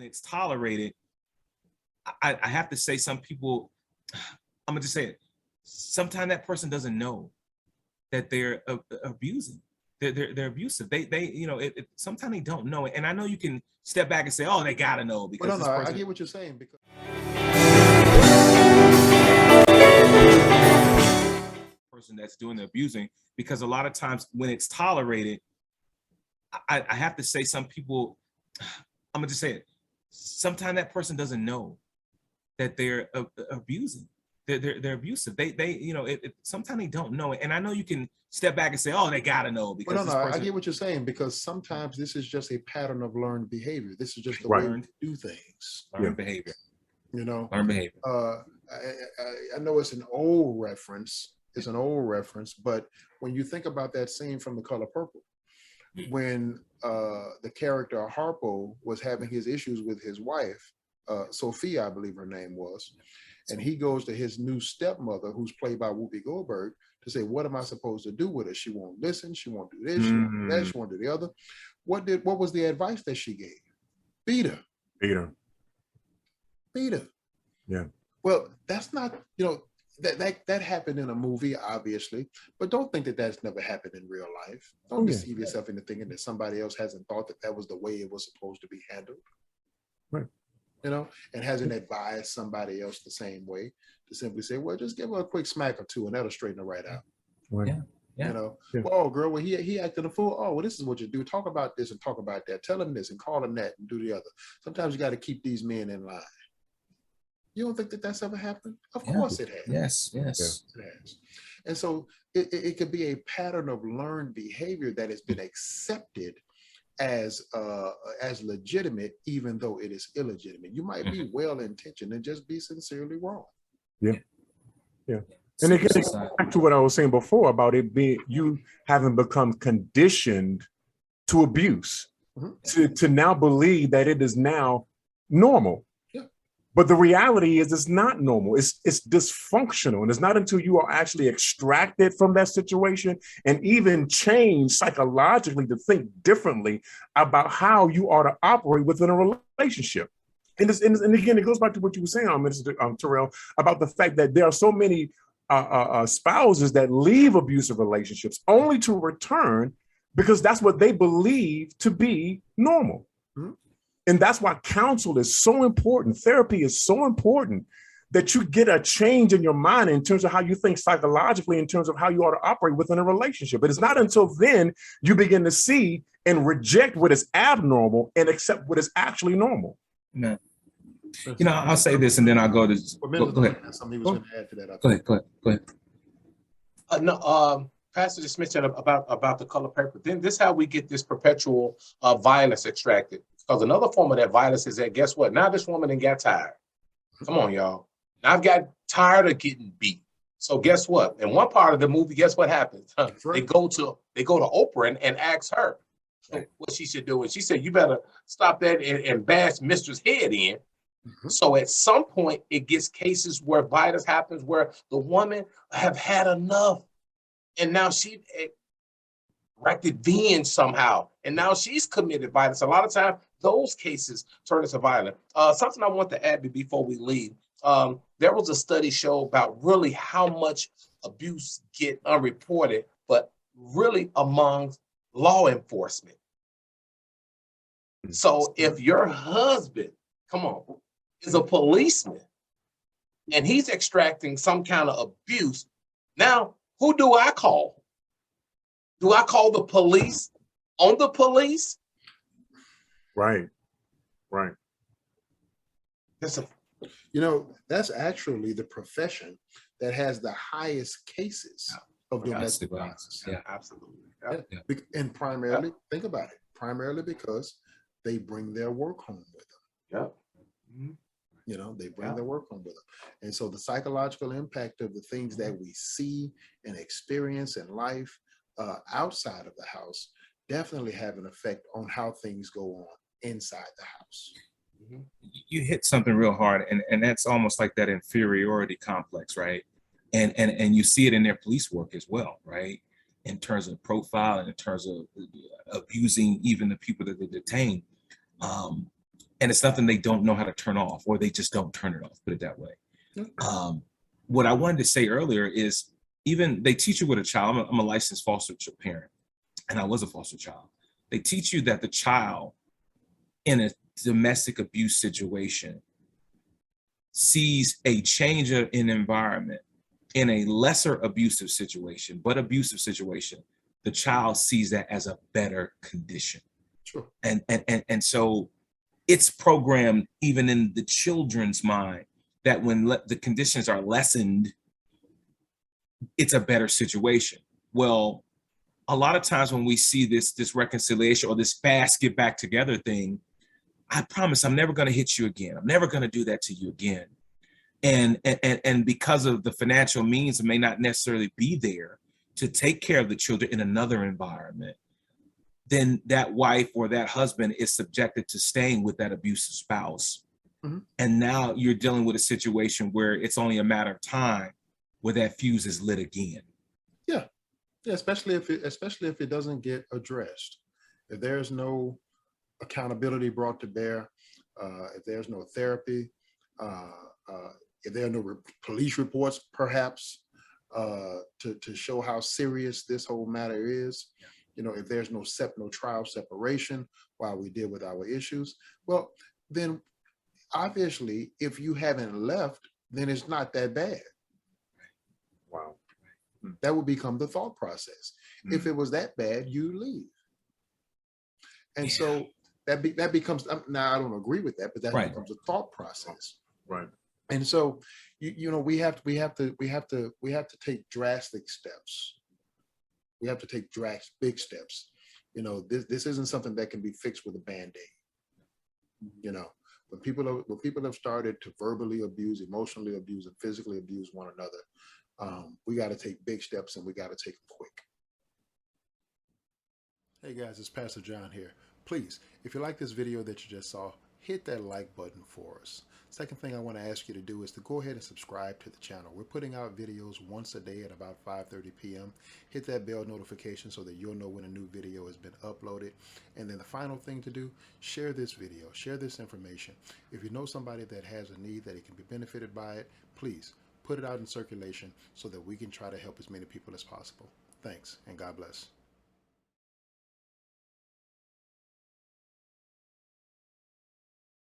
it's tolerated, I have to say some people, I'm gonna just say it, sometimes that person doesn't know that they're abusing. They're abusive. Sometimes they don't know it. And I know you can step back and say, oh, they gotta know because Well, this no, person, I get what you're saying because person that's doing the abusing, because a lot of times when it's tolerated, I have to say some people, I'm gonna just say it, sometimes that person doesn't know that they're abusing. They're abusive. Sometimes they don't know it. And I know you can step back and say, oh, they gotta know because well, no, this no, person, I get what you're saying because sometimes this is just a pattern of learned behavior. This is just the Right. way we do things. learned behavior. You know, Learned behavior. I know it's an old reference. It's an old reference, but when you think about that scene from The Color Purple, when the character Harpo was having his issues with his wife, Sophia, I believe her name was, and he goes to his new stepmother, who's played by Whoopi Goldberg, to say, "What am I supposed to do with her? She won't listen. She won't do this. She won't do that. She won't do the other." What was the advice that she gave? Beat her. Beat her. Yeah. Well, that's not, that happened in a movie, obviously, but don't think that that's never happened in real life. Don't deceive yourself into thinking that somebody else hasn't thought that was the way it was supposed to be handled. Right. And hasn't advised somebody else the same way, to simply say, well, just give her a quick smack or two and that'll straighten her right out. Right. Yeah. Well, oh, girl, well, he acted a fool. Oh, well, this is what you do. Talk about this and talk about that. Tell him this and call him that and do the other. Sometimes you got to keep these men in line. You don't think that that's ever happened? Of course it has. Yes. It has. And so it could be a pattern of learned behavior that has been accepted as legitimate, even though it is illegitimate. You might be well-intentioned and just be sincerely wrong. Yeah. And again, back to what I was saying before about it being you having become conditioned to abuse, to now believe that it is now normal. But the reality is it's not normal. It's dysfunctional. And it's not until you are actually extracted from that situation and even change psychologically to think differently about how you are to operate within a relationship. And again, it goes back to what you were saying, Mr. Terrell, about the fact that there are so many spouses that leave abusive relationships only to return because that's what they believe to be normal. And that's why counsel is so important. Therapy is so important that you get a change in your mind in terms of how you think psychologically, in terms of how you ought to operate within a relationship. But it's not until then you begin to see and reject what is abnormal and accept what is actually normal. No. I'll say this and then I'll go to. Go ahead. Somebody was going to add to that. Go ahead. No, Pastor just mentioned about the Color Purple. Then this is how we get this perpetual violence extracted. Because another form of that violence is that, guess what? Now this woman got tired. Come on, y'all. Now I've got tired of getting beat. So guess what? In one part of the movie, guess what happens? They go to Oprah and ask her what she should do. And she said, you better stop that and bash Mister's head in. So at some point, it gets cases where violence happens, where the woman have had enough. And now she erected vengeance somehow. And now she's committed violence. A lot of times, those cases turn into violence. Something I want to add before we leave. There was a study show about really how much abuse get unreported, but really among law enforcement. So if your husband, is a policeman and he's extracting some kind of abuse, now who do I call? Do I call the police on the police? Right. That's actually the profession that has the highest cases of domestic violence. Yeah, absolutely. Yeah. And primarily, think about it, primarily because they bring their work home with them. They bring their work home with them. And so the psychological impact of the things that we see and experience in life outside of the house definitely have an effect on how things go on inside the house. You hit something real hard, and that's almost like that inferiority complex, right? And you see it in their police work as well, right? In terms of profile and in terms of abusing even the people that they detain. and it's nothing they don't know how to turn off, or they just don't turn it off, put it that way. What I wanted to say earlier is, even they teach you with a child. I'm a licensed foster parent, and I was a foster child. They teach you that the child in a domestic abuse situation sees a change in environment. In a lesser abusive situation, but abusive situation, the child sees that as a better condition. Sure. And so it's programmed even in the children's mind that when the conditions are lessened, it's a better situation. Well, a lot of times when we see this reconciliation or this fast get back together thing, I promise I'm never going to hit you again. I'm never going to do that to you again. And because of the financial means, it may not necessarily be there to take care of the children in another environment, then that wife or that husband is subjected to staying with that abusive spouse. Mhm. And now you're dealing with a situation where it's only a matter of time where that fuse is lit again. Yeah, especially if it doesn't get addressed. If there's no accountability brought to bear, if there's no therapy, if there are no police reports, perhaps, to show how serious this whole matter is, you know, if there's no trial separation while we deal with our issues, well, then obviously, if you haven't left, then it's not that bad. Wow. That would become the thought process. If it was that bad, you leave. And so that becomes, now I don't agree with that, but that Right. becomes a thought process. Right. And so, you know, we have to take drastic steps. We have to take big steps. You know, this isn't something that can be fixed with a Band-Aid. You know, when people have started to verbally abuse, emotionally abuse, and physically abuse one another, we got to take big steps, and we got to take them quick. Hey guys, it's Pastor John here. Please, if you like this video that you just saw, hit that like button for us. Second thing I want to ask you to do is to go ahead and subscribe to the channel. We're putting out videos once a day at about 5:30 p.m. Hit that bell notification so that you'll know when a new video has been uploaded. And then the final thing to do, share this video, share this information. If you know somebody that has a need that it can be benefited by it, please put it out in circulation so that we can try to help as many people as possible. Thanks, and God bless.